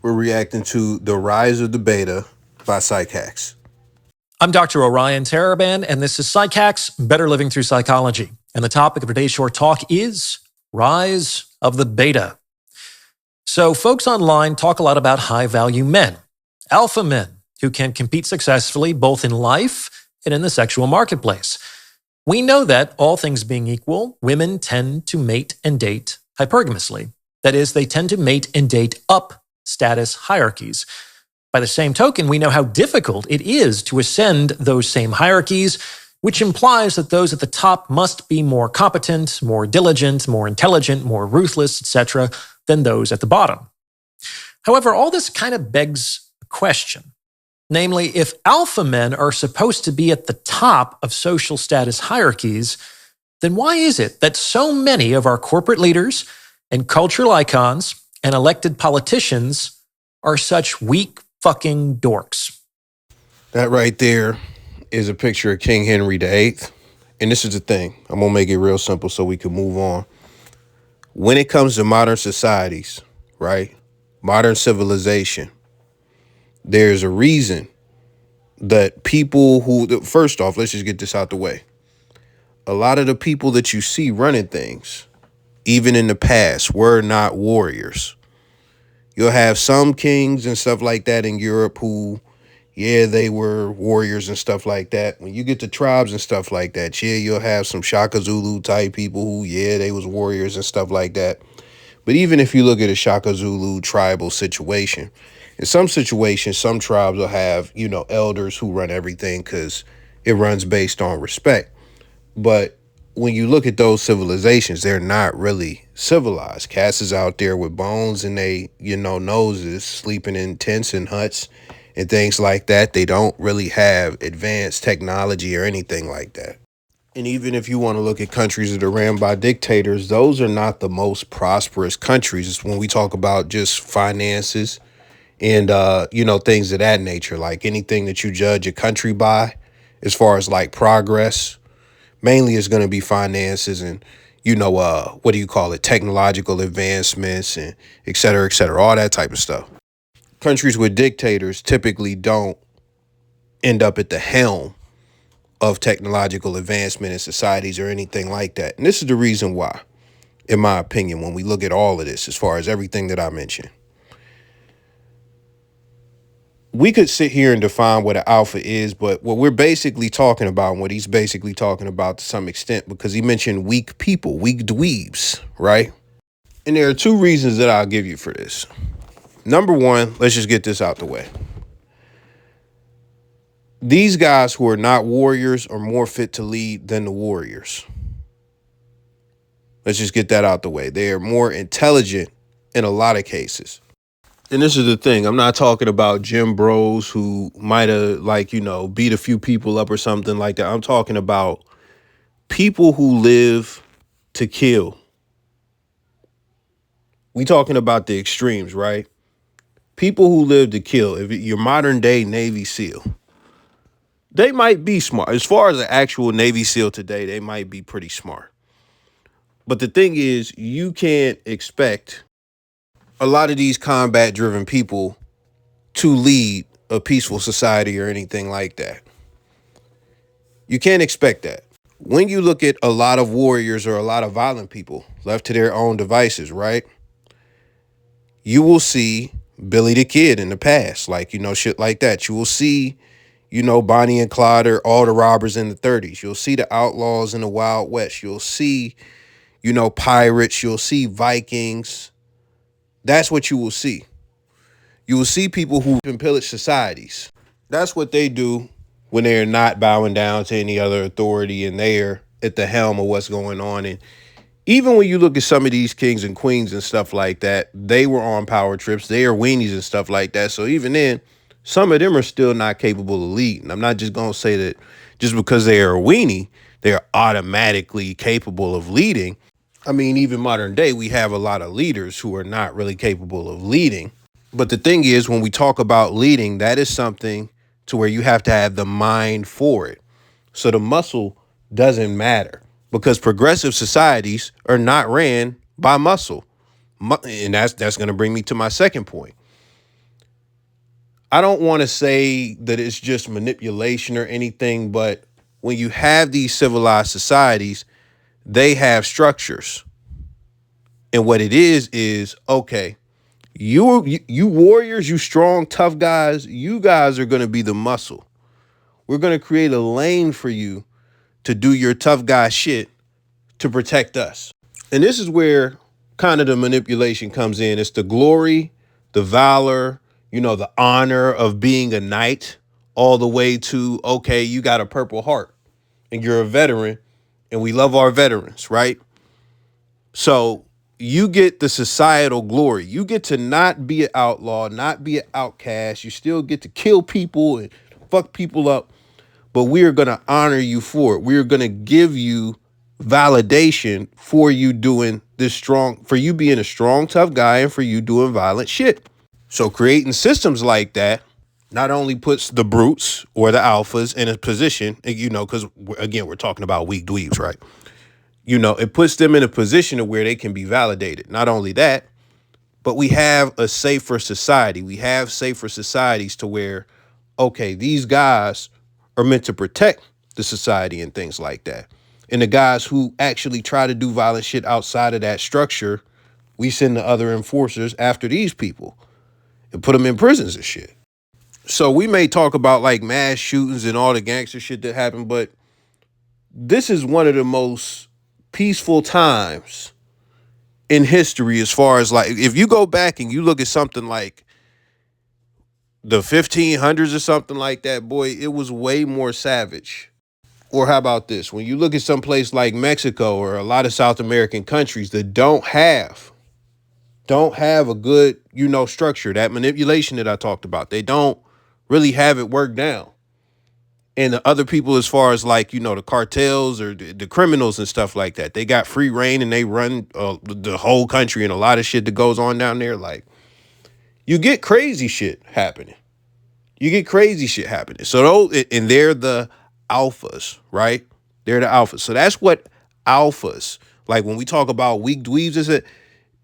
We're reacting to The Rise of the Beta by Psychax. I'm Dr. Orion Taraban, and this is Psychax, Better Living Through Psychology. And the topic of today's short talk is Rise of the Beta. So folks online talk a lot about high-value men, alpha men, who can compete successfully both in life and in the sexual marketplace. We know that, all things being equal, women tend to mate and date hypergamously. That is, they tend to mate and date up status hierarchies. By the same token, we know how difficult it is to ascend those same hierarchies, which implies that those at the top must be more competent, more diligent, more intelligent, more ruthless, etc., than those at the bottom. However, all this kind of begs a question. Namely, if alpha men are supposed to be at the top of social status hierarchies, then why is it that so many of our corporate leaders and cultural icons and elected politicians are such weak fucking dorks? That right there is a picture of King Henry VIII. And this is the thing. I'm going to make it real simple so we can move on. When it comes to modern societies, right? Modern civilization, there's a reason that people who, first off, let's just get this out the way. A lot of the people that you see running things, even in the past, were not warriors. You'll have some kings and stuff like that in Europe who, yeah, they were warriors and stuff like that. When you get to tribes and stuff like that, yeah, you'll have some Shaka Zulu type people who, yeah, they was warriors and stuff like that. But even if you look at a Shaka Zulu tribal situation, in some situations, some tribes will have, elders who run everything because it runs based on respect. But when you look at those civilizations, they're not really civilized. Cats is out there with bones and they, noses, sleeping in tents and huts and things like that. They don't really have advanced technology or anything like that. And even if you want to look at countries that are ran by dictators, those are not the most prosperous countries. It's when we talk about just finances and, things of that nature, like anything that you judge a country by, as far as like progress, mainly is going to be finances and, what do you call it? Technological advancements and et cetera, all that type of stuff. Countries with dictators typically don't end up at the helm of technological advancement in societies or anything like that. And this is the reason why, in my opinion, when we look at all of this, as far as everything that I mentioned, we could sit here and define what an alpha is, but what we're basically talking about, and what he's basically talking about to some extent, because he mentioned weak people, weak dweebs, right? And there are two reasons that I'll give you for this. Number one, let's just get this out the way. These guys who are not warriors are more fit to lead than the warriors. Let's just get that out the way. They are more intelligent in a lot of cases. And this is the thing. I'm not talking about gym bros who might have, beat a few people up or something like that. I'm talking about people who live to kill. We talking about the extremes, right? People who live to kill. If you're modern day Navy SEAL, they might be smart. As far as the actual Navy SEAL today, they might be pretty smart. But the thing is, you can't expect a lot of these combat driven people to lead a peaceful society or anything like that. You can't expect that. When you look at a lot of warriors or a lot of violent people left to their own devices, right? You will see Billy the Kid in the past, shit like that. You will see, Bonnie and Clyde, or all the robbers in the 30s. You'll see the outlaws in the Wild West. You'll see, pirates. You'll see Vikings. That's what you will see. You will see people who can pillage societies. That's what they do when they're not bowing down to any other authority and they're at the helm of what's going on. And even when you look at some of these kings and queens and stuff like that, they were on power trips. They are weenies and stuff like that. So even then, some of them are still not capable of leading. I'm not just going to say that just because they are a weenie, they're automatically capable of leading. I mean, even modern day, we have a lot of leaders who are not really capable of leading. But the thing is, when we talk about leading, that is something to where you have to have the mind for it. So the muscle doesn't matter, because progressive societies are not ran by muscle. And that's going to bring me to my second point. I don't want to say that it's just manipulation or anything, but when you have these civilized societies, they have structures. And what it is okay, you warriors, you strong, tough guys, you guys are going to be the muscle. We're going to create a lane for you to do your tough guy shit to protect us. And this is where kind of the manipulation comes in. It's the glory, the valor, the honor of being a knight, all the way to, okay, you got a Purple Heart and you're a veteran and we love our veterans, right? So you get the societal glory. You get to not be an outlaw, not be an outcast. You still get to kill people and fuck people up, but we are going to honor you for it. We are going to give you validation for you doing this strong, for you being a strong, tough guy and for you doing violent shit. So creating systems like that not only puts the brutes or the alphas in a position, because again, we're talking about weak dweebs, right? It puts them in a position of where they can be validated. Not only that, but we have a safer society. We have safer societies to where, okay, these guys are meant to protect the society and things like that. And the guys who actually try to do violent shit outside of that structure, we send the other enforcers after these people and put them in prisons and shit. So we may talk about like mass shootings and all the gangster shit that happened, but this is one of the most peaceful times in history, as far as like, if you go back and you look at something like the 1500s or something like that, boy, it was way more savage. Or how about this? When you look at some place like Mexico or a lot of South American countries that don't have a good, structure, that manipulation that I talked about, they don't really have it worked down. And the other people, as far as like, the cartels or the criminals and stuff like that, they got free reign and they run the whole country, and a lot of shit that goes on down there. Like, you get crazy shit happening. So those, and they're the alphas, right? They're the alphas. So that's what alphas, like when we talk about weak dweebs, is it,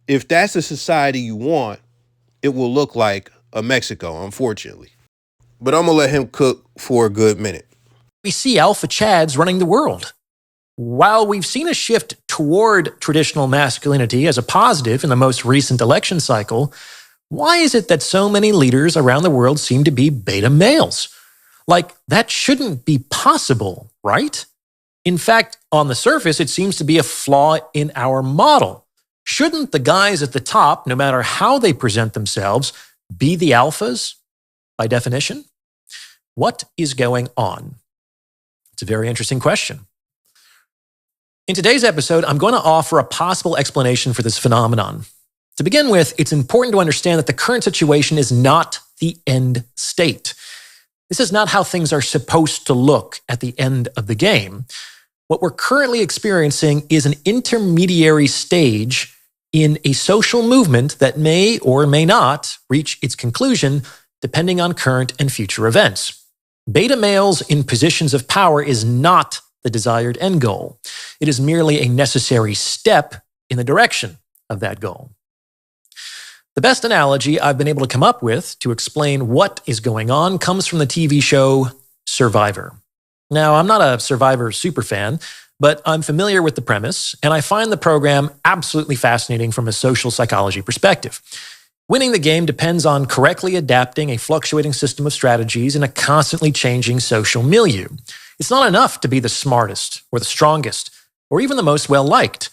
if that's a society you want, it will look like a Mexico, unfortunately. But I'm going to let him cook for a good minute. We see alpha chads running the world. While we've seen a shift toward traditional masculinity as a positive in the most recent election cycle, why is it that so many leaders around the world seem to be beta males? Like, that shouldn't be possible, right? In fact, on the surface, it seems to be a flaw in our model. Shouldn't the guys at the top, no matter how they present themselves, be the alphas by definition? What is going on? It's a very interesting question. In today's episode, I'm going to offer a possible explanation for this phenomenon. To begin with, it's important to understand that the current situation is not the end state. This is not how things are supposed to look at the end of the game. What we're currently experiencing is an intermediary stage in a social movement that may or may not reach its conclusion depending on current and future events. Beta males in positions of power is not the desired end goal. It is merely a necessary step in the direction of that goal. The best analogy I've been able to come up with to explain what is going on comes from the TV show Survivor. Now, I'm not a Survivor superfan, but I'm familiar with the premise, and I find the program absolutely fascinating from a social psychology perspective. Winning the game depends on correctly adapting a fluctuating system of strategies in a constantly changing social milieu. It's not enough to be the smartest or the strongest or even the most well-liked.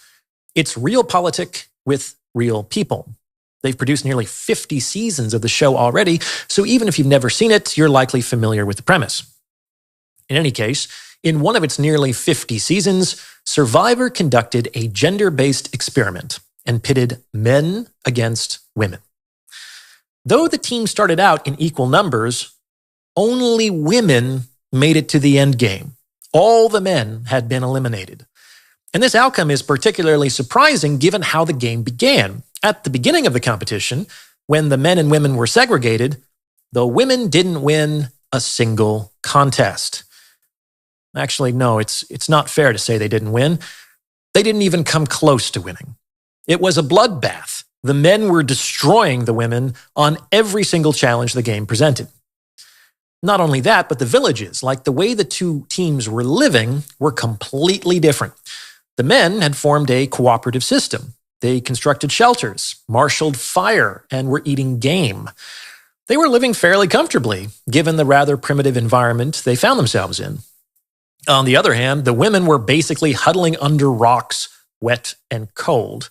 It's realpolitik with real people. They've produced nearly 50 seasons of the show already, so even if you've never seen it, you're likely familiar with the premise. In any case, in one of its nearly 50 seasons, Survivor conducted a gender-based experiment and pitted men against women. Though the team started out in equal numbers, only women made it to the end game. All the men had been eliminated. And this outcome is particularly surprising given how the game began. At the beginning of the competition, when the men and women were segregated, the women didn't win a single contest. Actually, no, it's not fair to say they didn't win. They didn't even come close to winning. It was a bloodbath. The men were destroying the women on every single challenge the game presented. Not only that, but the villages, like the way the two teams were living, were completely different. The men had formed a cooperative system. They constructed shelters, marshaled fire, and were eating game. They were living fairly comfortably, given the rather primitive environment they found themselves in. On the other hand, the women were basically huddling under rocks, wet and cold.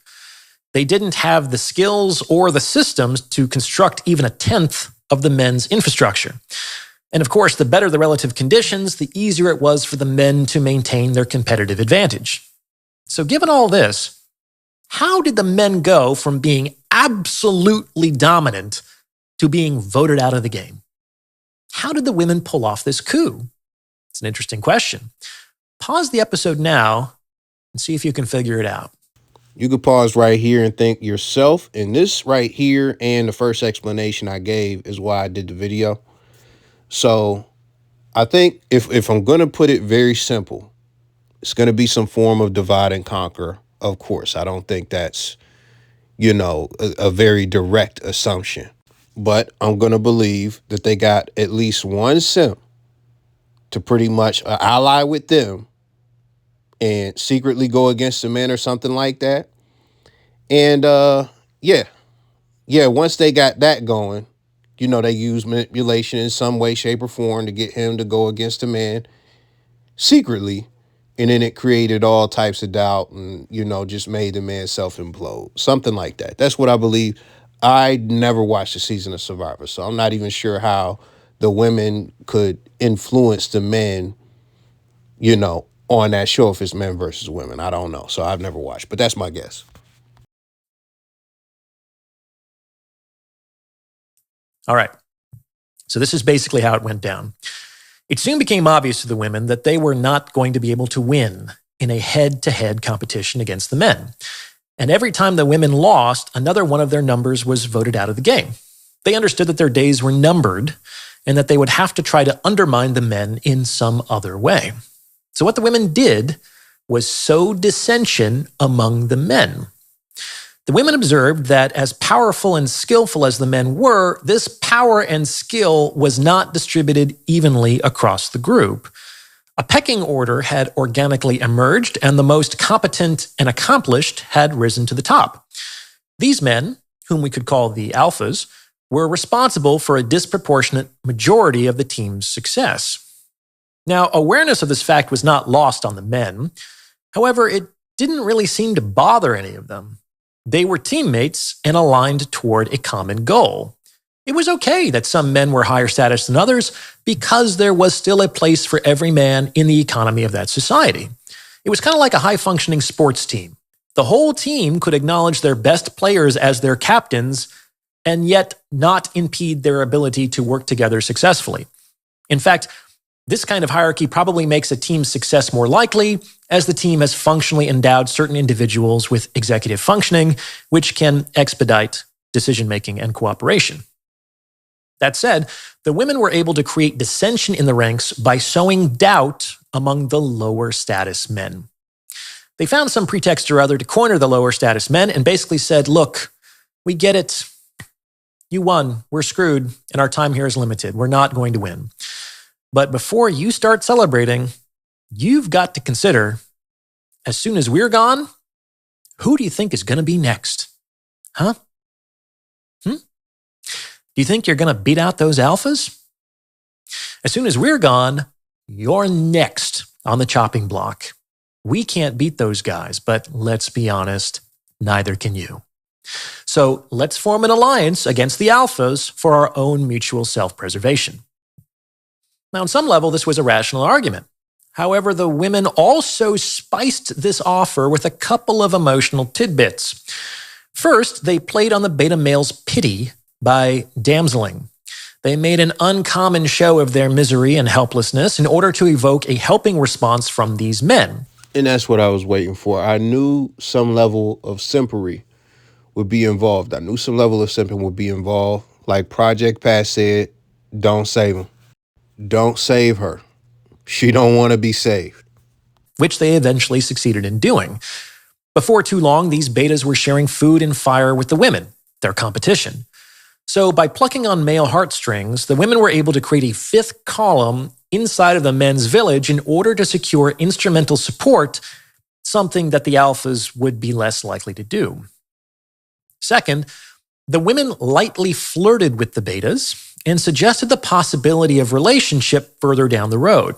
They didn't have the skills or the systems to construct even a tenth of the men's infrastructure. And of course, the better the relative conditions, the easier it was for the men to maintain their competitive advantage. So given all this, how did the men go from being absolutely dominant to being voted out of the game? How did the women pull off this coup? It's an interesting question. Pause the episode now and see if you can figure it out. You could pause right here and think yourself. And this right here and the first explanation I gave is why I did the video. So I think if I'm going to put it very simple, it's going to be some form of divide and conquer. Of course, I don't think that's, a very direct assumption. But I'm going to believe that they got at least one simp to pretty much ally with them and secretly go against the men or something like that. And once they got that going, they use manipulation in some way, shape, or form to get him to go against the man secretly. And then it created all types of doubt and, just made the man self-implode. Something like that. That's what I believe. I never watched a season of Survivor, so I'm not even sure how the women could influence the men, on that show if it's men versus women. I don't know. So I've never watched, but that's my guess. All right. So this is basically how it went down. It soon became obvious to the women that they were not going to be able to win in a head-to-head competition against the men. And every time the women lost, another one of their numbers was voted out of the game. They understood that their days were numbered and that they would have to try to undermine the men in some other way. So what the women did was sow dissension among the men. The women observed that as powerful and skillful as the men were, this power and skill was not distributed evenly across the group. A pecking order had organically emerged, and the most competent and accomplished had risen to the top. These men, whom we could call the alphas, were responsible for a disproportionate majority of the team's success. Now, awareness of this fact was not lost on the men. However, it didn't really seem to bother any of them. They were teammates and aligned toward a common goal. It was okay that some men were higher status than others because there was still a place for every man in the economy of that society. It was kind of like a high-functioning sports team. The whole team could acknowledge their best players as their captains and yet not impede their ability to work together successfully. In fact, this kind of hierarchy probably makes a team's success more likely, as the team has functionally endowed certain individuals with executive functioning, which can expedite decision-making and cooperation. That said, the women were able to create dissension in the ranks by sowing doubt among the lower status men. They found some pretext or other to corner the lower status men and basically said, look, we get it. You won. We're screwed, and our time here is limited. We're not going to win. But before you start celebrating, you've got to consider, as soon as we're gone, who do you think is going to be next? Huh? Do you think you're going to beat out those alphas? As soon as we're gone, you're next on the chopping block. We can't beat those guys, but let's be honest, neither can you. So let's form an alliance against the alphas for our own mutual self-preservation. Now, on some level, this was a rational argument. However, the women also spiced this offer with a couple of emotional tidbits. First, they played on the beta male's pity by damseling. They made an uncommon show of their misery and helplessness in order to evoke a helping response from these men. And that's what I was waiting for. I knew some level of simpery would be involved. I knew some level of simping would be involved. Like Project Pat said, don't save him. Don't save her. She don't want to be saved. Which they eventually succeeded in doing. Before too long, these betas were sharing food and fire with the women, their competition. So, by plucking on male heartstrings, the women were able to create a fifth column inside of the men's village in order to secure instrumental support, something that the alphas would be less likely to do. Second, the women lightly flirted with the betas and suggested the possibility of relationship further down the road.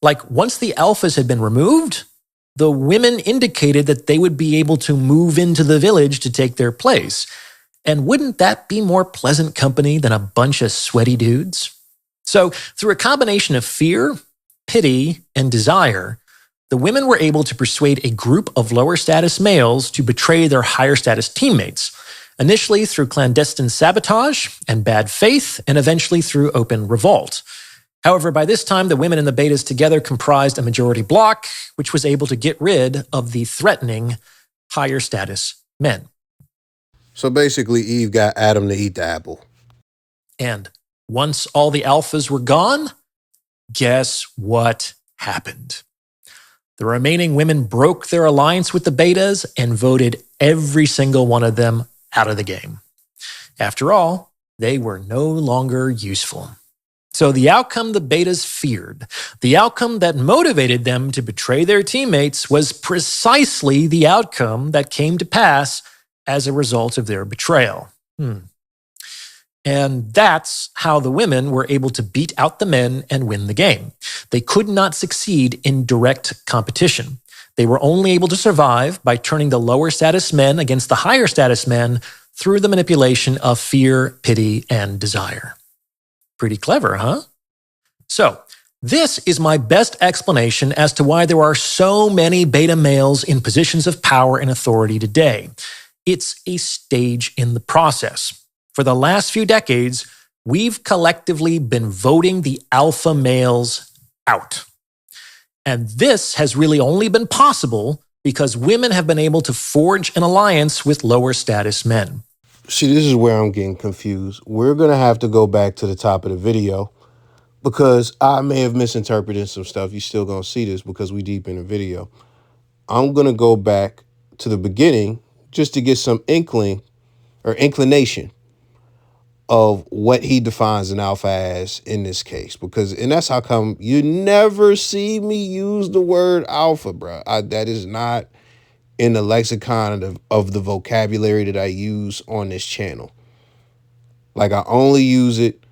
Like once the alphas had been removed, the women indicated that they would be able to move into the village to take their place. And wouldn't that be more pleasant company than a bunch of sweaty dudes? So, through a combination of fear, pity, and desire, the women were able to persuade a group of lower status males to betray their higher status teammates, initially through clandestine sabotage and bad faith, and eventually through open revolt. However, by this time, the women and the betas together comprised a majority bloc, which was able to get rid of the threatening higher status men. So basically, Eve got Adam to eat the apple. And once all the alphas were gone, guess what happened? The remaining women broke their alliance with the betas and voted every single one of them out of the game. After all, they were no longer useful. So the outcome the betas feared, the outcome that motivated them to betray their teammates, was precisely the outcome that came to pass as a result of their betrayal. And that's how the women were able to beat out the men and win the game. They could not succeed in direct competition. They were only able to survive by turning the lower status men against the higher status men through the manipulation of fear, pity, and desire. Pretty clever, huh? So, this is my best explanation as to why there are so many beta males in positions of power and authority today. It's a stage in the process. For the last few decades, we've collectively been voting the alpha males out. And this has really only been possible because women have been able to forge an alliance with lower status men. See, this is where I'm getting confused. We're going to have to go back to the top of the video because I may have misinterpreted some stuff. You're still going to see this because we deep in the video. I'm going to go back to the beginning just to get some inclination of what he defines an alpha as in this case. And that's how come you never see me use the word alpha, bro. That is not in the lexicon of the vocabulary that I use on this channel. Like I only use it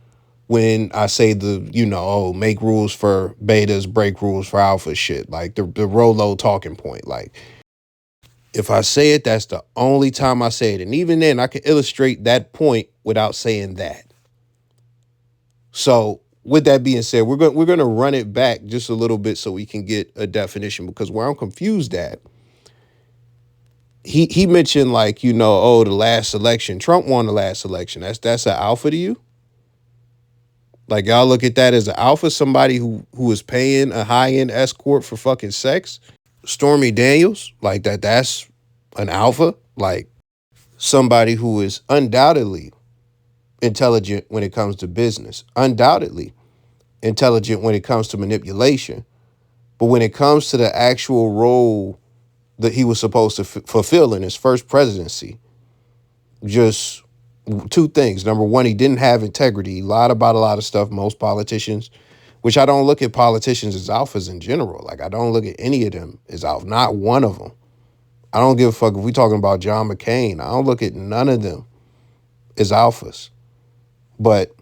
when I say make rules for betas, break rules for alpha shit. Like the Rolo talking point. Like if I say it, that's the only time I say it. And even then I can illustrate that point without saying that. So with that being said, we're going to run it back just a little bit so we can get a definition, because where I'm confused at, he mentioned the last election, Trump won the last election. That's an alpha to you? Like y'all look at that as an alpha, somebody who is paying a high-end escort for fucking sex? Stormy Daniels, like that's an alpha? Like somebody who is undoubtedly intelligent when it comes to business, undoubtedly intelligent when it comes to manipulation. But when it comes to the actual role that he was supposed to fulfill in his first presidency, just two things. Number one, he didn't have integrity. He lied about a lot of stuff. Most politicians, which I don't look at politicians as alphas in general. Like I don't look at any of them as alpha. Not one of them. I don't give a fuck if we talking about John McCain. I don't look at none of them as alphas. But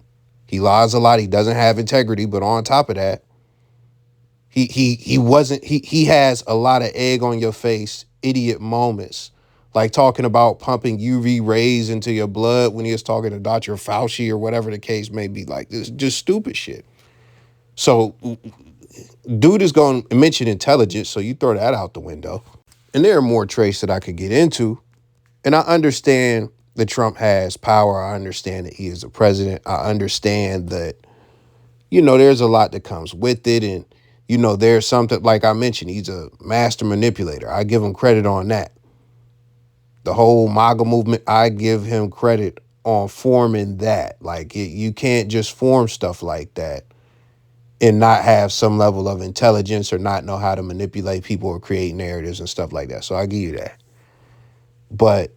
he lies a lot. He doesn't have integrity. But on top of that, he has a lot of egg on your face, idiot moments, like talking about pumping UV rays into your blood when he was talking to Dr. Fauci or whatever the case may be. Like this, just stupid shit. So dude is going to mention intelligence, so you throw that out the window. And there are more traits that I could get into. And I understand that Trump has power. I understand that he is a president. I understand that, there's a lot that comes with it. And, there's something, like I mentioned, he's a master manipulator. I give him credit on that. The whole MAGA movement, I give him credit on forming that. Like you can't just form stuff like that and not have some level of intelligence or not know how to manipulate people or create narratives and stuff like that. So I give you that. But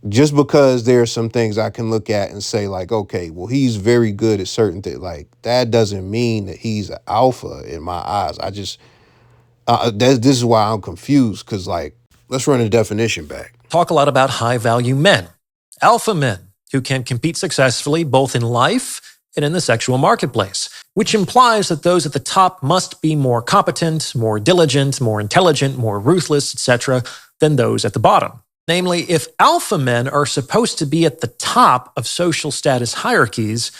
Just because there are some things I can look at and say like, okay, well, he's very good at certain things. Like that doesn't mean that he's an alpha in my eyes. I just, this is why I'm confused. Cause like, let's run the definition back. Talk a lot about high value men, alpha men, who can compete successfully both in life and in the sexual marketplace, which implies that those at the top must be more competent, more diligent, more intelligent, more ruthless, etc., than those at the bottom. Namely, if alpha men are supposed to be at the top of social status hierarchies,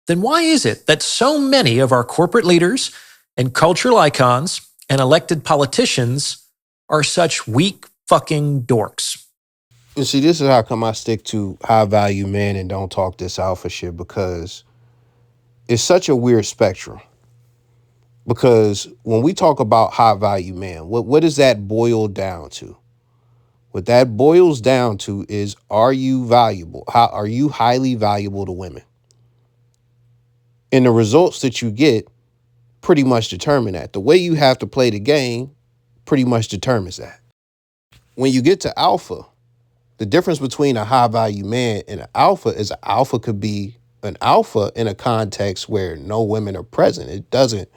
then why is it that so many of our corporate leaders and cultural icons and elected politicians are such weak fucking dorks? And see, this is how come I stick to high value men and don't talk this alpha shit, because it's such a weird spectrum. Because when we talk about high value man, what does that boil down to? What that boils down to is, are you valuable? How are you highly valuable to women? And the results that you get pretty much determine that. The way you have to play the game pretty much determines that. When you get to alpha, the difference between a high value man and an alpha is an alpha could be an alpha in a context where no women are present. It doesn't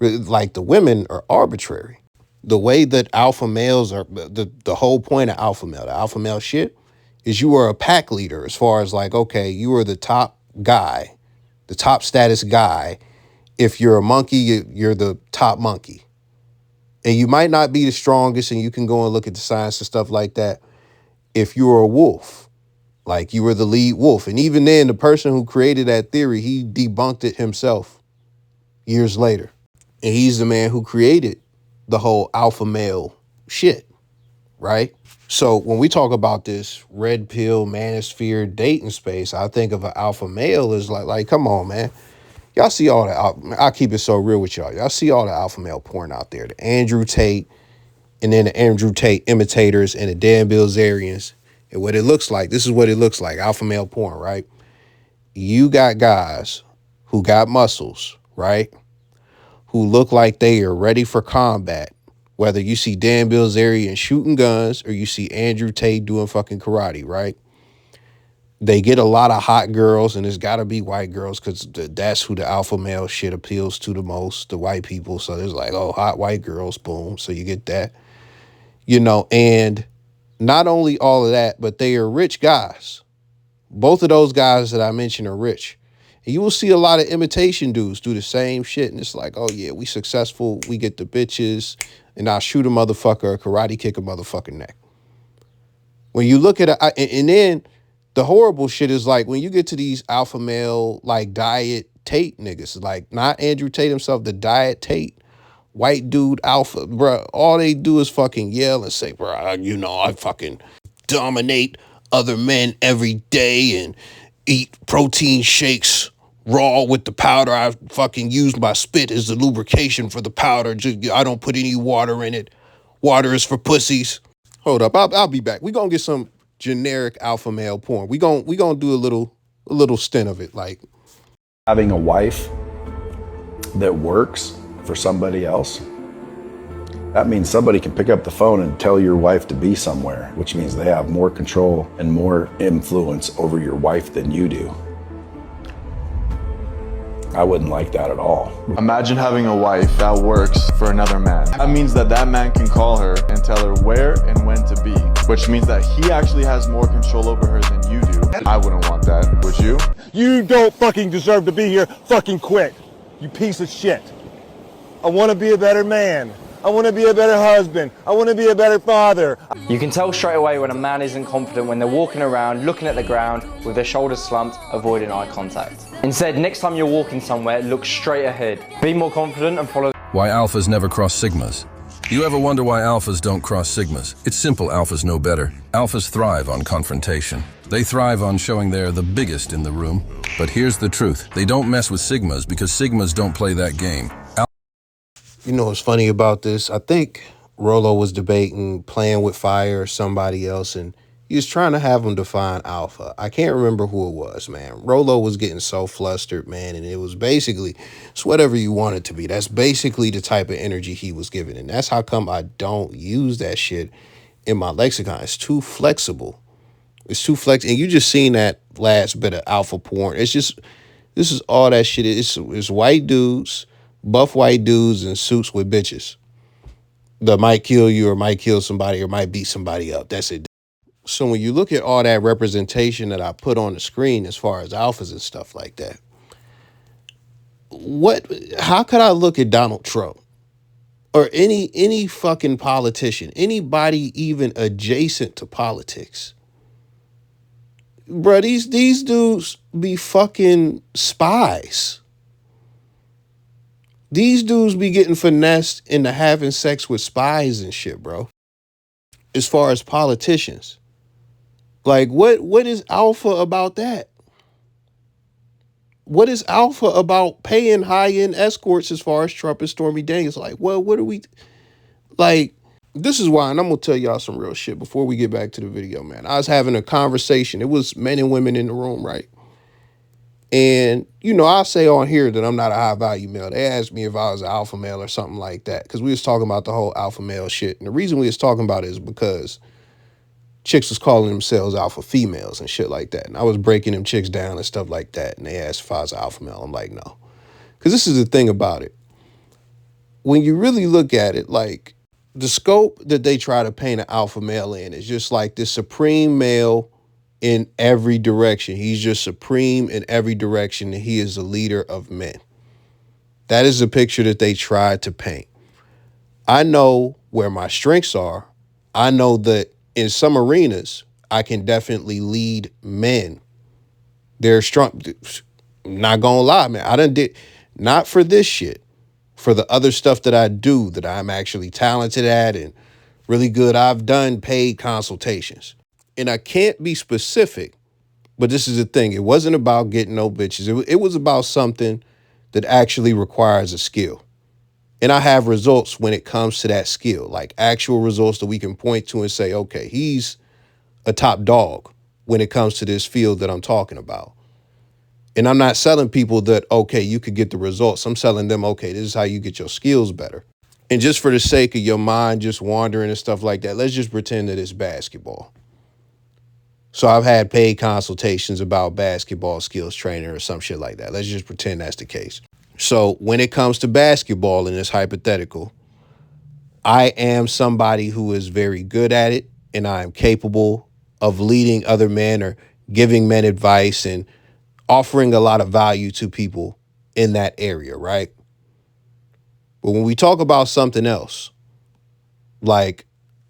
really, like the women are arbitrary. The way that alpha males are, the whole point of the alpha male shit is you are a pack leader as far as like, okay, you are the top guy, the top status guy. If you're a monkey, you're the top monkey. And you might not be the strongest, and you can go and look at the science and stuff like that. If you're a wolf, like you were the lead wolf. And even then, the person who created that theory, he debunked it himself years later. And he's the man who created the whole alpha male shit, right? So when we talk about this red pill manosphere dating space, I think of an alpha male as like, come on, man. Y'all see all the, I'll keep it so real with y'all. Y'all see all the alpha male porn out there. The Andrew Tate, and then the Andrew Tate imitators, and the Dan Bilzerians. And what it looks like, this is what it looks like, alpha male porn, right? You got guys who got muscles, right? Who look like they are ready for combat. Whether you see Dan Bilzerian shooting guns or you see Andrew Tate doing fucking karate, right? They get a lot of hot girls, and it's got to be white girls because that's who the alpha male shit appeals to the most, the white people. So there's like, oh, hot white girls, boom. So you get that, and not only all of that, but they are rich guys. Both of those guys that I mentioned are rich. And you will see a lot of imitation dudes do the same shit. And it's like, oh, yeah, we successful. We get the bitches, and I'll shoot a motherfucker or karate kick a motherfucking neck. When you look at it, and then the horrible shit is like when you get to these alpha male, like diet Tate niggas, like not Andrew Tate himself, the diet Tate, white dude alpha, bro. All they do is fucking yell and say, bro, I fucking dominate other men every day and eat protein shakes raw with the powder. I fucking use my spit as the lubrication for the powder. I don't put any water in it. Water is for pussies. Hold up, I'll be back. We gonna get some generic alpha male porn. We gonna do a little stint of it, like having a wife that works for somebody else. That means somebody can pick up the phone and tell your wife to be somewhere, which means they have more control and more influence over your wife than you do. I wouldn't like that at all. Imagine having a wife that works for another man. That means that man can call her and tell her where and when to be, which means that he actually has more control over her than you do. I wouldn't want that, would you? You don't fucking deserve to be here. Fucking quit, you piece of shit. I want to be a better man. I want to be a better husband. I want to be a better father. You can tell straight away when a man isn't confident when they're walking around, looking at the ground, with their shoulders slumped, avoiding eye contact. Instead, next time you're walking somewhere, look straight ahead. Be more confident and follow. Why alphas never cross sigmas. You ever wonder why alphas don't cross sigmas? It's simple, alphas know better. Alphas thrive on confrontation. They thrive on showing they're the biggest in the room. But here's the truth. They don't mess with sigmas because sigmas don't play that game. You know what's funny about this? I think Rollo was debating Playing with Fire or somebody else, and he was trying to have him define alpha. I can't remember who it was, man. Rollo was getting so flustered, man, and it was basically, it's whatever you want it to be. That's basically the type of energy he was giving, and that's how come I don't use that shit in my lexicon. It's too flexible. It's too flex, and you just seen that last bit of alpha porn. It's just this is all that shit. It's white dudes, buff white dudes in suits with bitches that might kill you or might kill somebody or might beat somebody up. That's it. So when you look at all that representation that I put on the screen as far as alphas and stuff like that, how could I look at Donald Trump or any fucking politician, anybody even adjacent to politics? Bruh, these dudes be fucking spies. These dudes be getting finessed into having sex with spies and shit, bro. As far as politicians. Like, what is alpha about that? What is alpha about paying high-end escorts as far as Trump and Stormy Daniels? Like, well, what are we... Like, this is why, and I'm going to tell y'all some real shit before we get back to the video, man. I was having a conversation. It was men and women in the room, right? And, you know, I'll say on here that I'm not a high-value male. They asked me if I was an alpha male or something like that because we was talking about the whole alpha male shit. And the reason we was talking about it is because chicks was calling themselves alpha females and shit like that. And I was breaking them chicks down and stuff like that. And they asked if I was an alpha male. I'm like, no. Because this is the thing about it. When you really look at it, like, the scope that they try to paint an alpha male in is just like this supreme male in every direction. He's just supreme in every direction, and he is a leader of men. That is the picture that they tried to paint. I know where my strengths are. I know that in some arenas, I can definitely lead men. They're strong. Not gonna lie, man. I done did, not for this shit, for the other stuff that I do that I'm actually talented at and really good. I've done paid consultations. And I can't be specific, but this is the thing. It wasn't about getting no bitches. It was about something that actually requires a skill. And I have results when it comes to that skill, like actual results that we can point to and say, okay, he's a top dog when it comes to this field that I'm talking about. And I'm not selling people that, okay, you could get the results. I'm selling them, okay, this is how you get your skills better. And just for the sake of your mind just wandering and stuff like that, let's just pretend that it's basketball. So I've had paid consultations about basketball skills training or some shit like that. Let's just pretend that's the case. So when it comes to basketball in this hypothetical, I am somebody who is very good at it, and I am capable of leading other men or giving men advice and offering a lot of value to people in that area, right? But when we talk about something else, like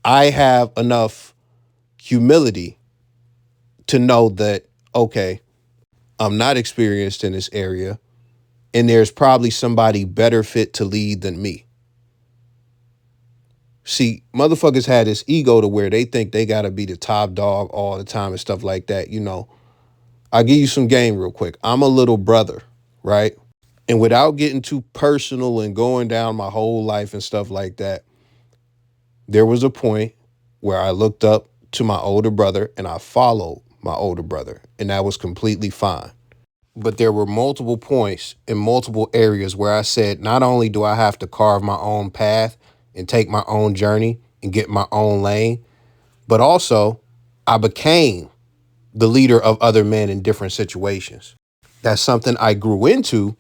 I have enough humility to know that, okay, I'm not experienced in this area, and there's probably somebody better fit to lead than me. See, motherfuckers had this ego to where they think they got to be the top dog all the time and stuff like that. You know, I'll give you some game real quick. I'm a little brother, right? And without getting too personal and going down my whole life and stuff like that, there was a point where I looked up to my older brother and I followed my older brother, and that was completely fine. But there were multiple points in multiple areas where I said, not only do I have to carve my own path and take my own journey and get my own lane, but also I became the leader of other men in different situations. That's something I grew into,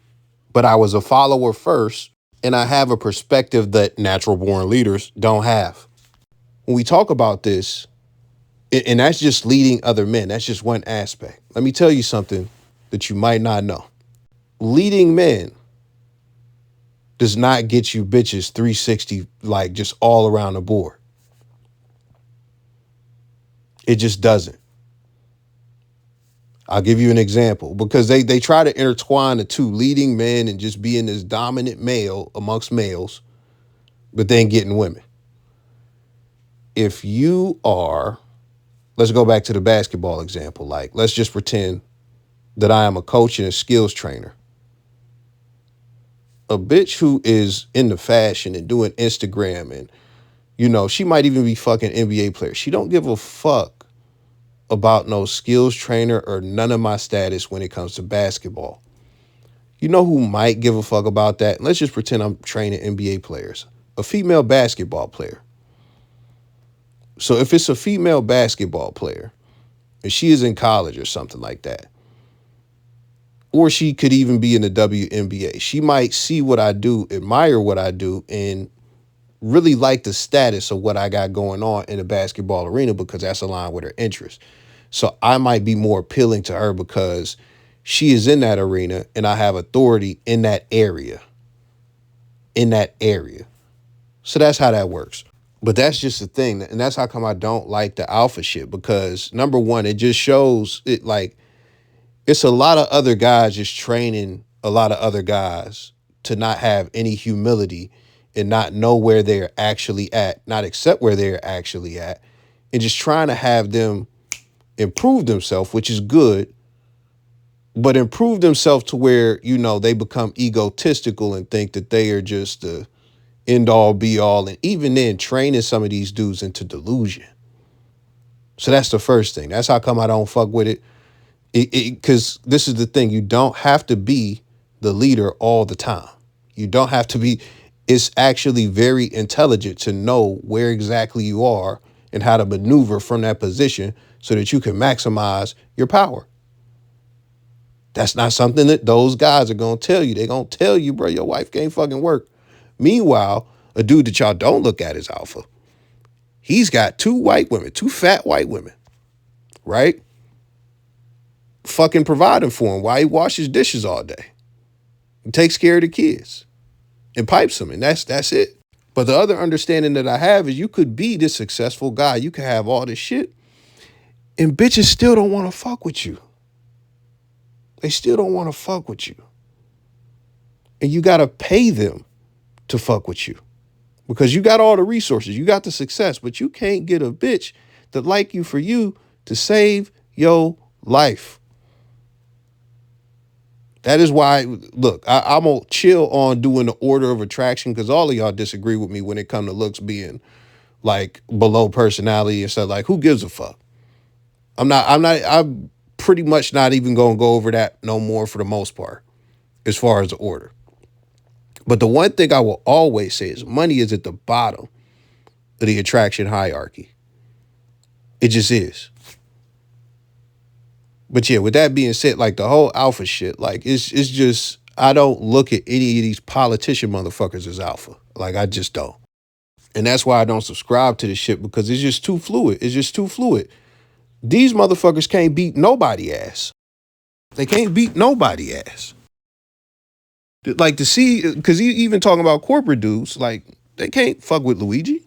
but I was a follower first, and I have a perspective that natural born leaders don't have. When we talk about this, and that's just leading other men, that's just one aspect. Let me tell you something that you might not know. Leading men does not get you bitches 360, like just all around the board. It just doesn't. I'll give you an example because they try to intertwine the two, leading men and just being this dominant male amongst males, but then getting women. If you are, let's go back to the basketball example. Like, let's just pretend that I am a coach and a skills trainer. A bitch who is into fashion and doing Instagram and, you know, she might even be fucking NBA player. She don't give a fuck about no skills trainer or none of my status when it comes to basketball. You know who might give a fuck about that? Let's just pretend I'm training NBA players. A female basketball player. So if it's a female basketball player and she is in college or something like that, or she could even be in the WNBA, she might see what I do, admire what I do, and really like the status of what I got going on in the basketball arena because that's aligned with her interests. So I might be more appealing to her because she is in that arena and I have authority in that area. So that's how that works. But that's just the thing. And that's how come I don't like the alpha shit, because number one, it just shows it like it's a lot of other guys just training a lot of other guys to not have any humility and not know where they're actually at, not accept where they're actually at, and just trying to have them improve themselves, which is good, but improve themselves to where, you know, they become egotistical and think that they are just the end all be all. And even then training some of these dudes into delusion. So that's the first thing. That's how come I don't fuck with it. Because this is the thing. You don't have to be the leader all the time. You don't have to be. It's actually very intelligent to know where exactly you are and how to maneuver from that position so that you can maximize your power. That's not something that those guys are going to tell you. They're going to tell you, bro, your wife can't fucking work. Meanwhile, a dude that y'all don't look at as alpha, he's got two fat white women, right? Fucking providing for him while he washes dishes all day. He takes care of the kids and pipes them, and that's it. But the other understanding that I have is you could be this successful guy, you could have all this shit, and bitches still don't want to fuck with you. They still don't want to fuck with you. And you got to pay them to fuck with you because you got all the resources, you got the success, but you can't get a bitch that like you for you to save your life. That is why, look, I'm going to chill on doing the order of attraction because all of y'all disagree with me when it comes to looks being like below personality and stuff. Like, who gives a fuck? I'm pretty much not even going to go over that no more for the most part as far as the order. But the one thing I will always say is money is at the bottom of the attraction hierarchy. It just is. But yeah, with that being said, like the whole alpha shit, like it's just, I don't look at any of these politician motherfuckers as alpha. Like I just don't. And that's why I don't subscribe to this shit because it's just too fluid. These motherfuckers can't beat nobody ass. They can't beat nobody ass. Like to see, because even talking about corporate dudes, like they can't fuck with Luigi.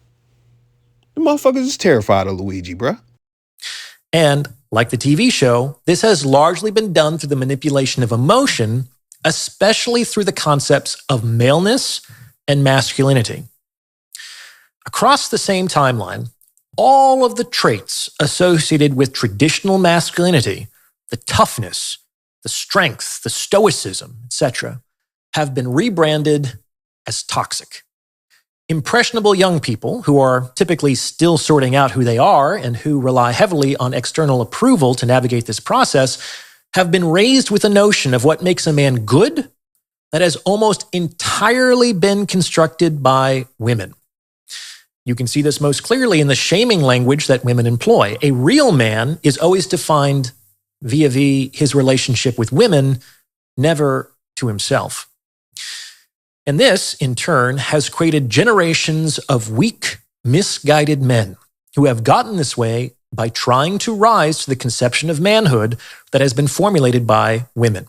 The motherfuckers is terrified of Luigi, bruh. And like the TV show, this has largely been done through the manipulation of emotion, especially through the concepts of maleness and masculinity. Across the same timeline, all of the traits associated with traditional masculinity, the toughness, the strength, the stoicism, etc., have been rebranded as toxic. Impressionable young people who are typically still sorting out who they are and who rely heavily on external approval to navigate this process have been raised with a notion of what makes a man good that has almost entirely been constructed by women. You can see this most clearly in the shaming language that women employ. A real man is always defined via his relationship with women, never to himself. And this, in turn, has created generations of weak, misguided men who have gotten this way by trying to rise to the conception of manhood that has been formulated by women.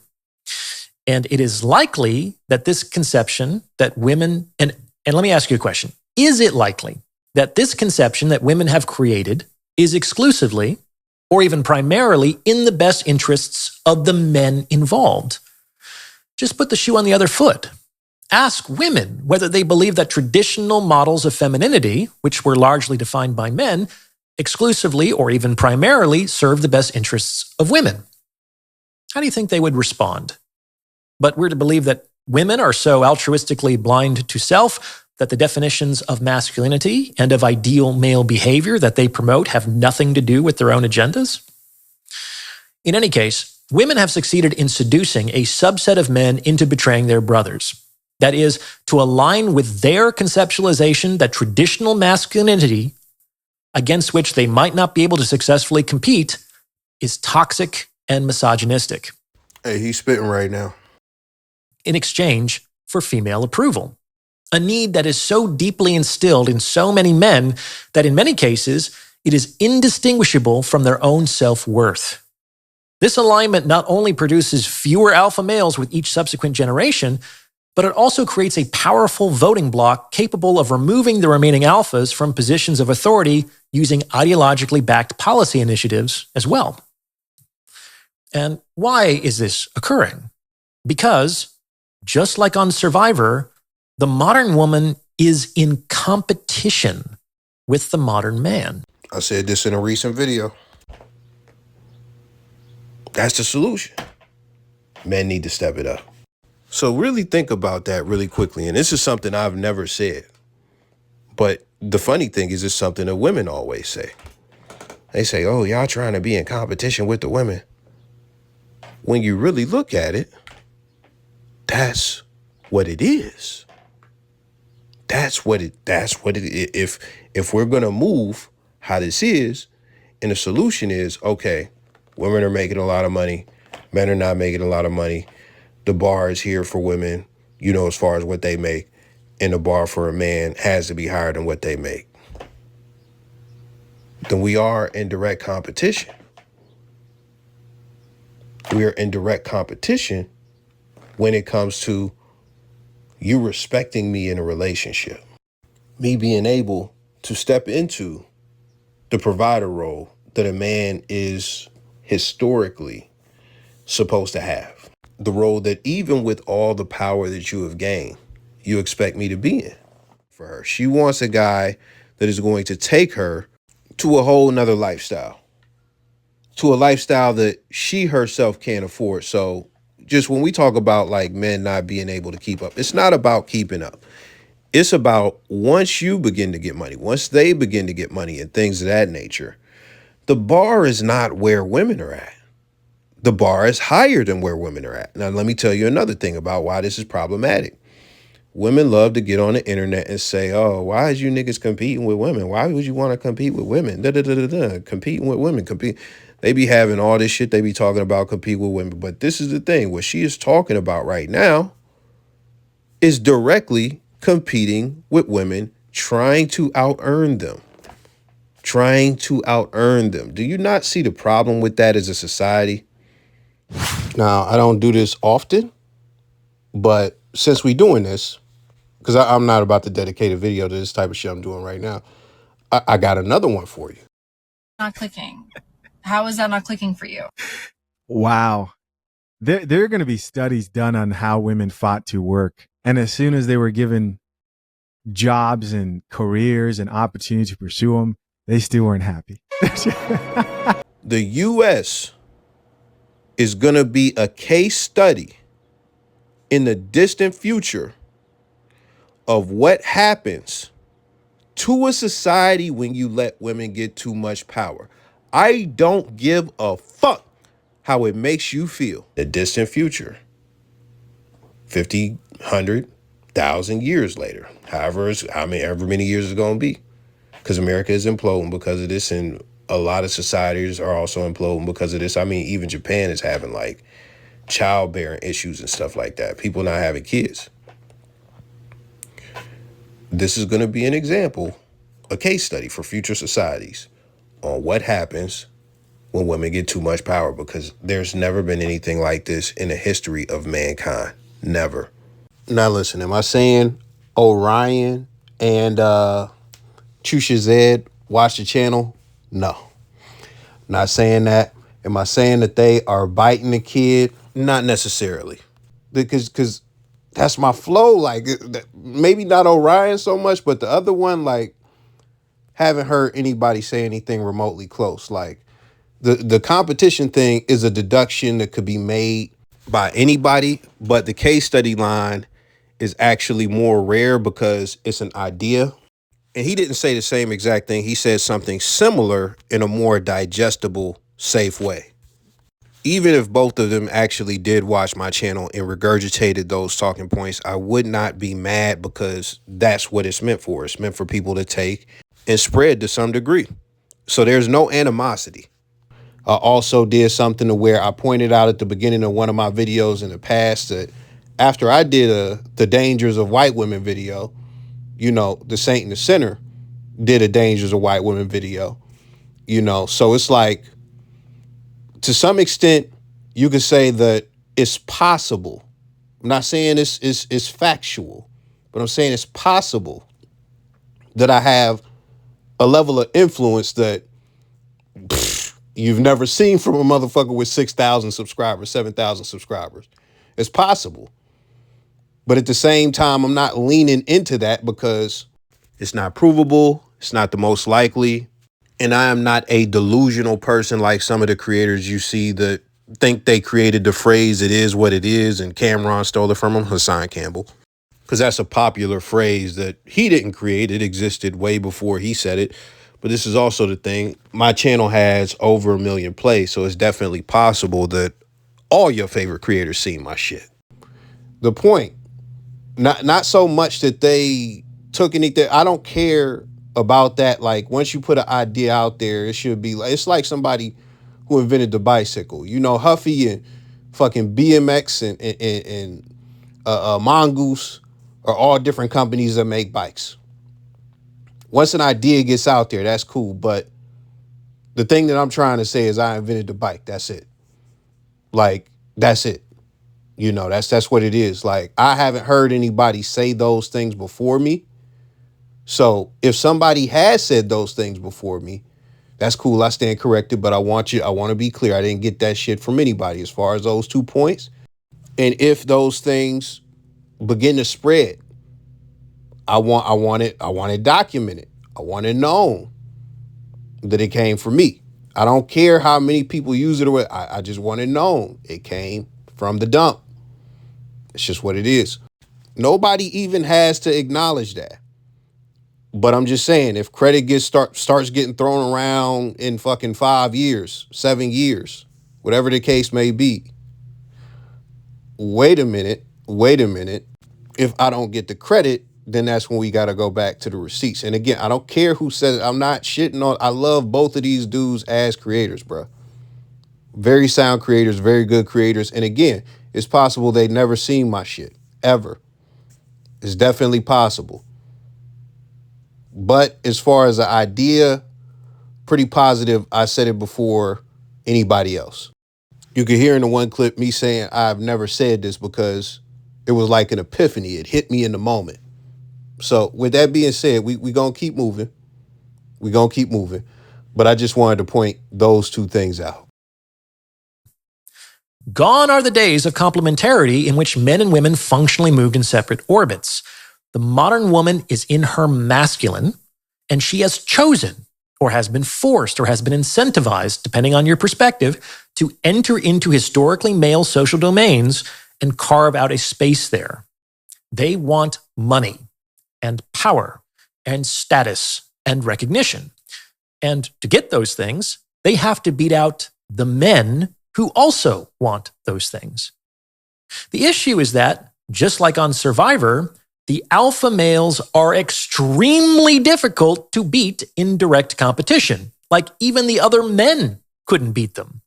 And it is likely that this conception that women, and let me ask you a question. Is it likely that this conception that women have created is exclusively or even primarily in the best interests of the men involved? Just put the shoe on the other foot. Ask women whether they believe that traditional models of femininity, which were largely defined by men, exclusively or even primarily serve the best interests of women. How do you think they would respond? But we're to believe that women are so altruistically blind to self that the definitions of masculinity and of ideal male behavior that they promote have nothing to do with their own agendas? In any case, women have succeeded in seducing a subset of men into betraying their brothers. That is, to align with their conceptualization that traditional masculinity, against which they might not be able to successfully compete, is toxic and misogynistic Hey, he's spitting right now. in exchange for female approval. A need that is so deeply instilled in so many men that in many cases, it is indistinguishable from their own self-worth. This alignment not only produces fewer alpha males with each subsequent generation, but it also creates a powerful voting bloc capable of removing the remaining alphas from positions of authority using ideologically backed policy initiatives as well. And why is this occurring? Because, just like on Survivor, the modern woman is in competition with the modern man. I said this in a recent video. That's the solution. Men need to step it up. So really think about that really quickly. And this is something I've never said. But the funny thing is, it's something that women always say. They say, oh, y'all trying to be in competition with the women. When you really look at it, that's what it is. That's what it is. If we're gonna move how this is, and the solution is, okay, women are making a lot of money, men are not making a lot of money. The bar is here for women, as far as what they make, and the bar for a man has to be higher than what they make. Then we are in direct competition. We are in direct competition when it comes to you respecting me in a relationship. Me being able to step into the provider role that a man is historically supposed to have. The role that even with all the power that you have gained, you expect me to be in for her. She wants a guy that is going to take her to a whole nother lifestyle, to a lifestyle that she herself can't afford. So just when we talk about like men not being able to keep up, it's not about keeping up. It's about once you begin to get money, once they begin to get money and things of that nature, the bar is not where women are at. The bar is higher than where women are at. Now, let me tell you another thing about why this is problematic. Women love to get on the internet and say, oh, why is you niggas competing with women? Why would you want to compete with women? Competing with women, compete. They be having all this shit they be talking about, compete with women. But this is the thing. What she is talking about right now is directly competing with women, trying to out-earn them. Trying to out-earn them. Do you not see the problem with that as a society? Now, I don't do this often, but since we doing this, because I'm not about to dedicate a video to this type of shit I'm doing right now, I got another one for you. Not clicking. How is that not clicking for you? Wow. There are going to be studies done on how women fought to work. And as soon as they were given jobs and careers and opportunity to pursue them, they still weren't happy. The U.S. is going to be a case study in the distant future of what happens to a society when you let women get too much power. I don't give a fuck how it makes you feel. The distant future, 50, 100, 1,000 years later, however many years it's going to be, because America is imploding because of this, and a lot of societies are also imploding because of this. I mean, even Japan is having like childbearing issues and stuff like that. People not having kids. This is going to be an example, a case study for future societies on what happens when women get too much power, because there's never been anything like this in the history of mankind. Never. Now listen, am I saying Orion and Chusha Zed watch the channel? No. Not saying that. Am I saying that they are biting the kid? Not necessarily. Because that's my flow. Like, maybe not Orion so much, but the other one, like, haven't heard anybody say anything remotely close. Like, the competition thing is a deduction that could be made by anybody, but the case study line is actually more rare because it's an idea. And he didn't say the same exact thing. He said something similar in a more digestible, safe way. Even if both of them actually did watch my channel and regurgitated those talking points, I would not be mad, because that's what it's meant for. It's meant for people to take and spread to some degree. So there's no animosity. I also did something to where I pointed out at the beginning of one of my videos in the past that after I did the Dangers of White Women video, you know, the Saint and the Sinner did a Dangers of White Women video, you know. So it's like, to some extent, you could say that it's possible. I'm not saying it's factual, but I'm saying it's possible that I have a level of influence that you've never seen from a motherfucker with 6,000 subscribers, 7,000 subscribers. It's possible. But at the same time, I'm not leaning into that because it's not provable. It's not the most likely. And I am not a delusional person like some of the creators you see that think they created the phrase, "it is what it is," and Cameron stole it from him, Hassan Campbell. Because that's a popular phrase that he didn't create. It existed way before he said it. But this is also the thing. My channel has over 1 million plays, so it's definitely possible that all your favorite creators see my shit. The point, not so much that they took anything. I don't care about that. Like, once you put an idea out there, it should be like, it's like somebody who invented the bicycle. You know, Huffy and fucking BMX and Mongoose are all different companies that make bikes. Once an idea gets out there, that's cool. But the thing that I'm trying to say is I invented the bike. That's it. Like, that's it. You know, that's what it is. Like, I haven't heard anybody say those things before me. So if somebody has said those things before me, that's cool. I stand corrected. But I want to be clear. I didn't get that shit from anybody as far as those 2 points. And if those things begin to spread, I want it documented. I want it known that it came from me. I don't care how many people use it or what. I just want it known. It came from the dump. It's just what it is. Nobody even has to acknowledge that. But I'm just saying, if credit starts getting thrown around in fucking 5 years, 7 years, whatever the case may be, wait a minute. If I don't get the credit, then that's when we got to go back to the receipts. And again, I don't care who says it. I'm not shitting on. I love both of these dudes as creators, bro. Very sound creators, very good creators. And again, it's possible they've never seen my shit, ever. It's definitely possible. But as far as the idea, pretty positive. I said it before anybody else. You could hear in the one clip me saying I've never said this because it was like an epiphany. It hit me in the moment. So with that being said, we going to keep moving. We're going to keep moving. But I just wanted to point those two things out. Gone are the days of complementarity in which men and women functionally moved in separate orbits. The modern woman is in her masculine, and she has chosen, or has been forced, or has been incentivized, depending on your perspective, to enter into historically male social domains and carve out a space there. They want money and power and status and recognition. And to get those things, they have to beat out the men who also want those things. The issue is that, just like on Survivor, the alpha males are extremely difficult to beat in direct competition. Like, even the other men couldn't beat them.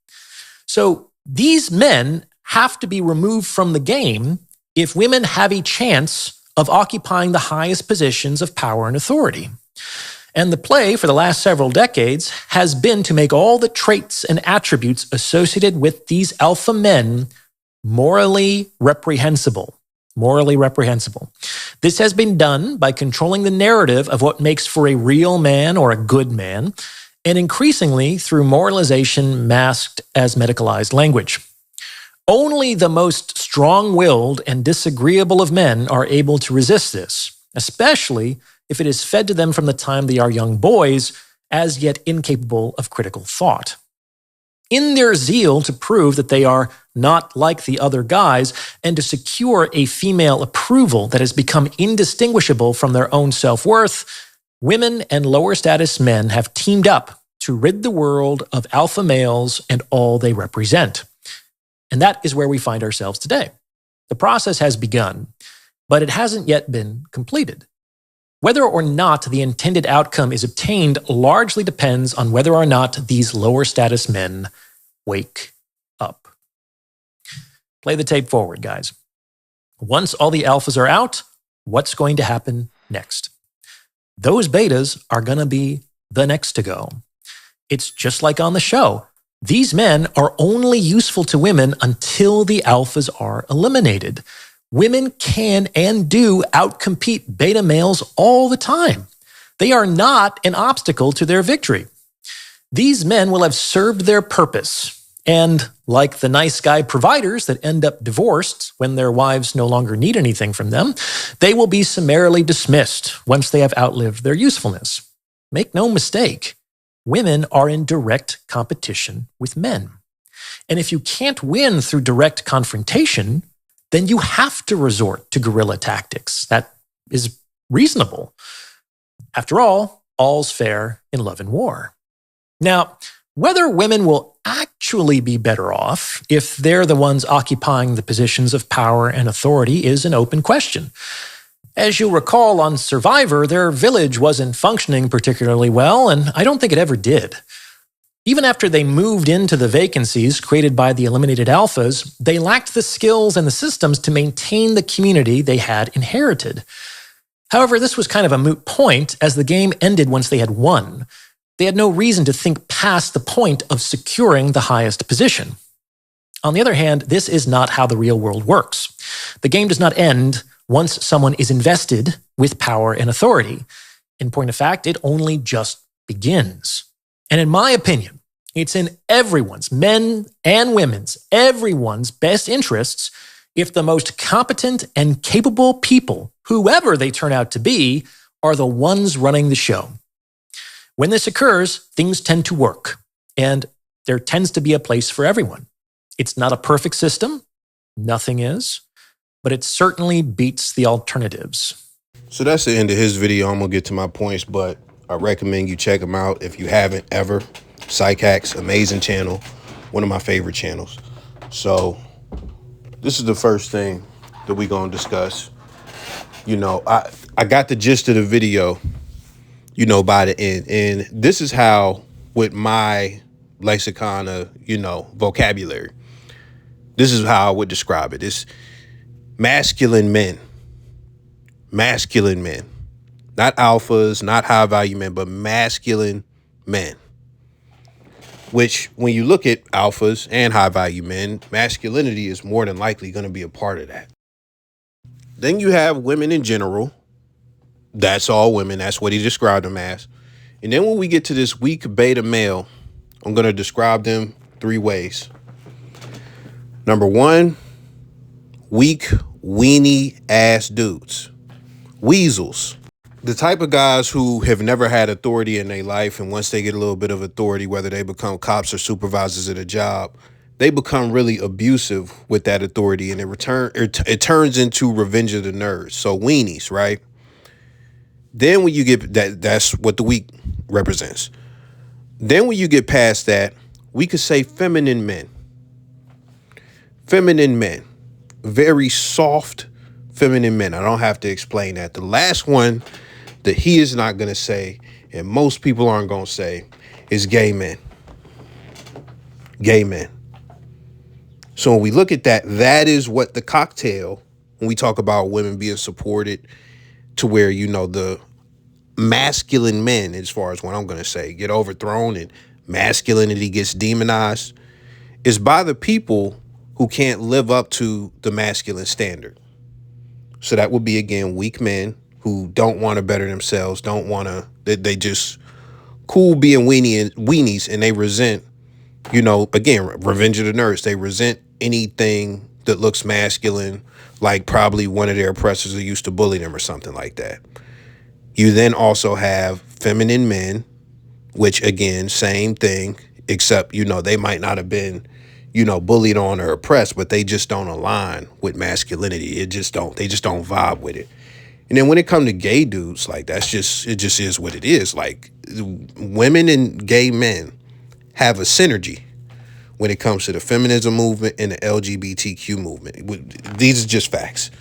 So these men have to be removed from the game if women have a chance of occupying the highest positions of power and authority. And the play for the last several decades has been to make all the traits and attributes associated with these alpha men morally reprehensible. Morally reprehensible. This has been done by controlling the narrative of what makes for a real man or a good man, and increasingly through moralization masked as medicalized language. Only the most strong-willed and disagreeable of men are able to resist this, especially if it is fed to them from the time they are young boys, as yet incapable of critical thought. In their zeal to prove that they are not like the other guys and to secure a female approval that has become indistinguishable from their own self-worth, women and lower status men have teamed up to rid the world of alpha males and all they represent. And that is where we find ourselves today. The process has begun, but it hasn't yet been completed. Whether or not the intended outcome is obtained largely depends on whether or not these lower status men wake up. Play the tape forward, guys. Once all the alphas are out, what's going to happen next? Those betas are going to be the next to go. It's just like on the show. These men are only useful to women until the alphas are eliminated. Women can and do outcompete beta males all the time. They are not an obstacle to their victory. These men will have served their purpose. And like the nice guy providers that end up divorced when their wives no longer need anything from them, they will be summarily dismissed once they have outlived their usefulness. Make no mistake, women are in direct competition with men. And if you can't win through direct confrontation, then you have to resort to guerrilla tactics. That is reasonable. After all, all's fair in love and war. Now, whether women will actually be better off if they're the ones occupying the positions of power and authority is an open question. As you'll recall on Survivor, their village wasn't functioning particularly well, and I don't think it ever did. Even after they moved into the vacancies created by the eliminated alphas, they lacked the skills and the systems to maintain the community they had inherited. However, this was kind of a moot point as the game ended once they had won. They had no reason to think past the point of securing the highest position. On the other hand, this is not how the real world works. The game does not end once someone is invested with power and authority. In point of fact, it only just begins. And in my opinion, it's in everyone's, men and women's, everyone's best interests if the most competent and capable people, whoever they turn out to be, are the ones running the show. When this occurs, things tend to work, and there tends to be a place for everyone. It's not a perfect system, nothing is, but it certainly beats the alternatives. So that's the end of his video. I'm going to get to my points, but I recommend you check him out if you haven't ever. Psychax, amazing channel, one of my favorite channels. So this is the first thing that we're going to discuss. You know, I got the gist of the video, you know, by the end. And this is how, with my lexicon of, you know, vocabulary, this is how I would describe it. It's masculine men. Masculine men. Not alphas, not high value men, but masculine men. Which, when you look at alphas and high value men, masculinity is more than likely going to be a part of that. Then you have women in general. That's all women. That's what he described them as. And then when we get to this weak beta male, I'm going to describe them three ways. Number one, weak, weenie ass dudes. Weasels. The type of guys who have never had authority in their life, and once they get a little bit of authority, whether they become cops or supervisors at a job, they become really abusive with that authority, and it turns into revenge of the nerds. So weenies, right? Then when you get that's what the weak represents. Then when you get past that, we could say feminine men. Feminine men. Very soft feminine men. I don't have to explain that. The last one that he is not going to say, and most people aren't going to say, is gay men. Gay men. So when we look at that, that is what the cocktail, when we talk about women being supported to where, you know, the masculine men, as far as what I'm going to say, get overthrown and masculinity gets demonized, is by the people who can't live up to the masculine standard. So that would be, again, weak men who don't want to better themselves, don't want to, they just cool being weenies, and they resent, you know, again, revenge of the nerds. They resent anything that looks masculine, like probably one of their oppressors who used to bully them or something like that. You then also have feminine men, which, again, same thing, except, you know, they might not have been, you know, bullied on or oppressed, but they just don't align with masculinity. They just don't vibe with it. And then when it comes to gay dudes, like, it just is what it is. Like, women and gay men have a synergy when it comes to the feminism movement and the LGBTQ movement. These are just facts.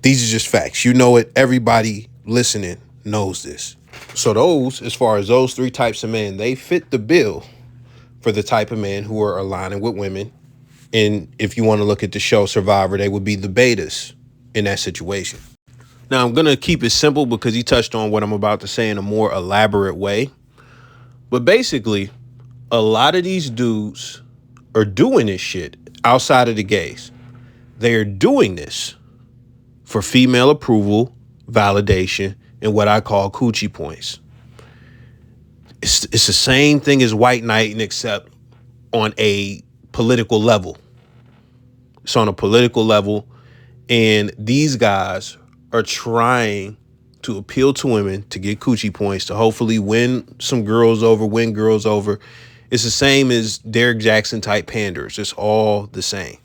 These are just facts. You know it. Everybody listening knows this. So those, as far as those three types of men, they fit the bill for the type of men who are aligning with women. And if you want to look at the show Survivor, they would be the betas in that situation. Now, I'm going to keep it simple because he touched on what I'm about to say in a more elaborate way. But basically, a lot of these dudes are doing this shit outside of the gays. They are doing this for female approval, validation, and what I call coochie points. It's the same thing as white knighting, except on a political level. It's on a political level, and these guys are trying to appeal to women to get coochie points to hopefully win some girls over, win girls over. It's the same as Derek Jackson type panders. It's all the same.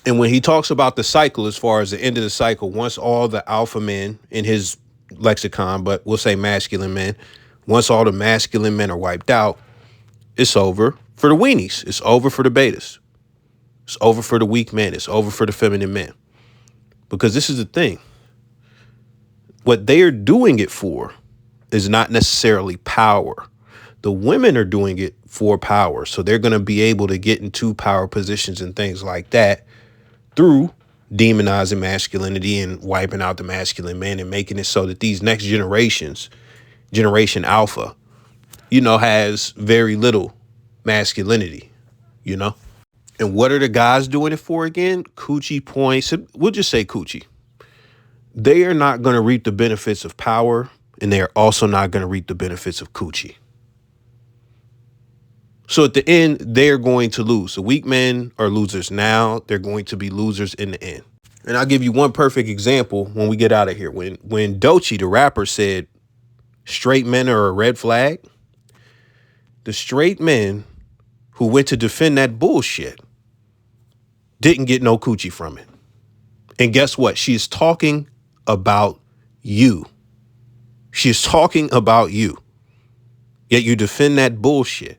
And when he talks about the cycle, as far as the end of the cycle, once all the alpha men in his lexicon, but we'll say masculine men, once all the masculine men are wiped out, it's over for the weenies. It's over for the betas. It's over for the weak men. It's over for the feminine men. Because this is the thing. What they are doing it for is not necessarily power. The women are doing it for power. So they're going to be able to get into power positions and things like that through demonizing masculinity and wiping out the masculine men and making it so that these next generations, Generation Alpha, has very little masculinity, And what are the guys doing it for again? Coochie points. We'll just say coochie. They are not going to reap the benefits of power, and they are also not going to reap the benefits of coochie. So at the end, they're going to lose. The weak men are losers now. They're going to be losers in the end. And I'll give you one perfect example when we get out of here. When Doechii, the rapper, said straight men are a red flag, the straight men who went to defend that bullshit didn't get no coochie from it. And guess what? She's talking about you. She's talking about you. Yet you defend that bullshit.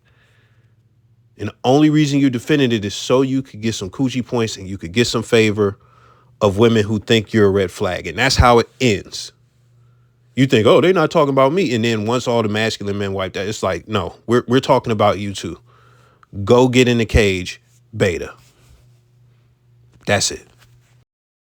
And the only reason you defended it is so you could get some coochie points and you could get some favor of women who think you're a red flag. And that's how it ends. You think, oh, they're not talking about me. And then once all the masculine men wipe that, it's like, no, we're talking about you too. Go get in the cage, beta. That's it.